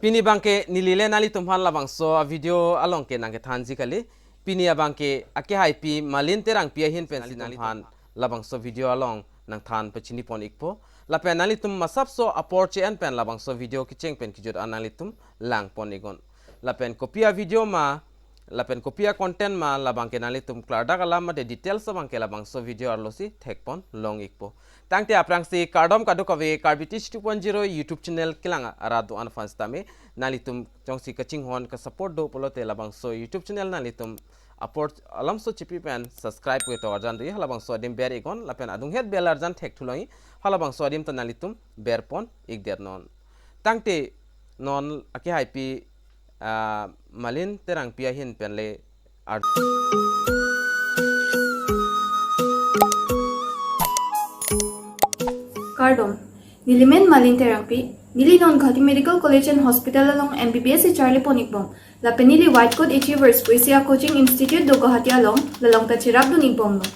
Pini bangke nilile nali tumhan labangso a video along ke nangke thanji kali pini abangke ake hai pi malin terang pia hin pen nali tumhan labangso video along nang than pachini pon ikpo la pen nali tum masap so aporche an pen labangso video kicheng pen kijot anali tum lang pon igon la pen kopia video ma la pen kopia content ma labangke nali tum klarda kala ma de details abangke labangso video arlosi thekpon long ikpo tangte aprang si kardom kadu kave Karbi 2.0 YouTube channel kilanga aradu anfans tame nalitum jongsi kaching hon ka support do polote labangso YouTube channel nalitum aport alamso chipi pen subscribe ko to arjan ri halabangso adim ber ikon lapen adung het bel arjan thek thuloi halabangso adim to nalitum berpon igder non tangte non ake haipi malin terang pia hin penle ar KARDOM Nilimen Malin Therapy Nilinon Ghati Medical College and Hospital along MBBS Charlie Ponikbom La Penili Whitecoat Achievers Puisia Coaching Institute do Guwahati along Lalong Tachirap do Nigbom lo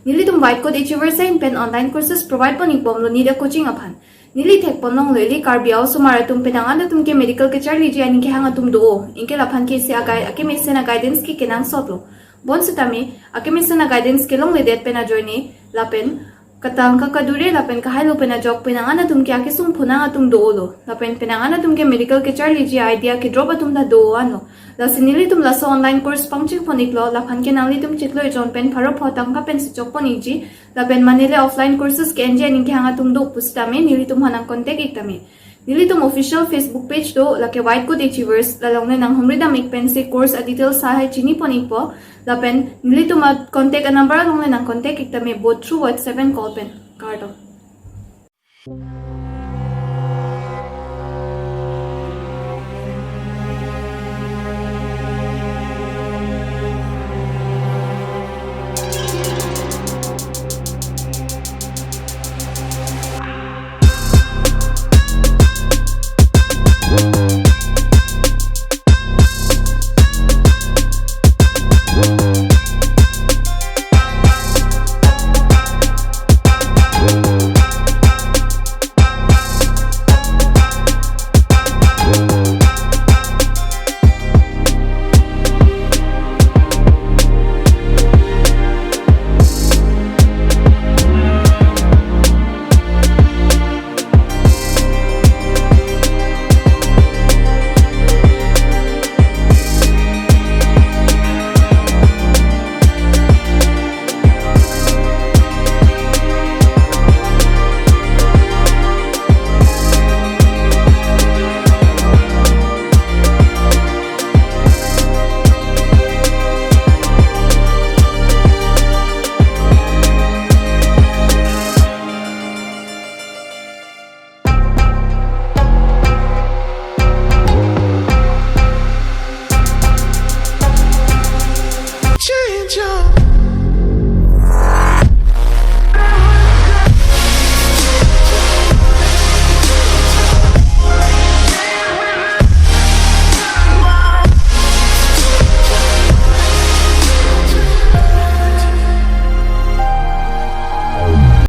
Nilitum Whitecoat Achievers in pen online courses provide Ponikbom lo nida coaching uphan Nili tek ponong leli Karbi Arat Atum penangan atum ke medical ke Charlie ji aning ke hang atum do inke laphan ke se agay ake mesena guidance ki kenang sotlo bon sutami ake mesena guidance ke long ledet pena joini lapen Katang kakadure lapen kahai lo pena jok penangan atum ke ake sung punang atum do lo lapen penangan atum ke medical ke Charlie ji idea ke drop atum da do ano la sinili tum la so online course pangchik ponik lo lapan ke nangli tum chiklo jon pen pharo photang ka pen sichok ponik ji lapen manile offline courses ke enje aning ke hang atum do pustame nili tum hanang contact iktame nili tum official Facebook page do la ke Whitecoat Achievers la long ne nang humrida make pen se course a details sa hai chini ponik po lapen nili tum contact a number long ne nang contact iktame both through WhatsApp and call pen KARDOM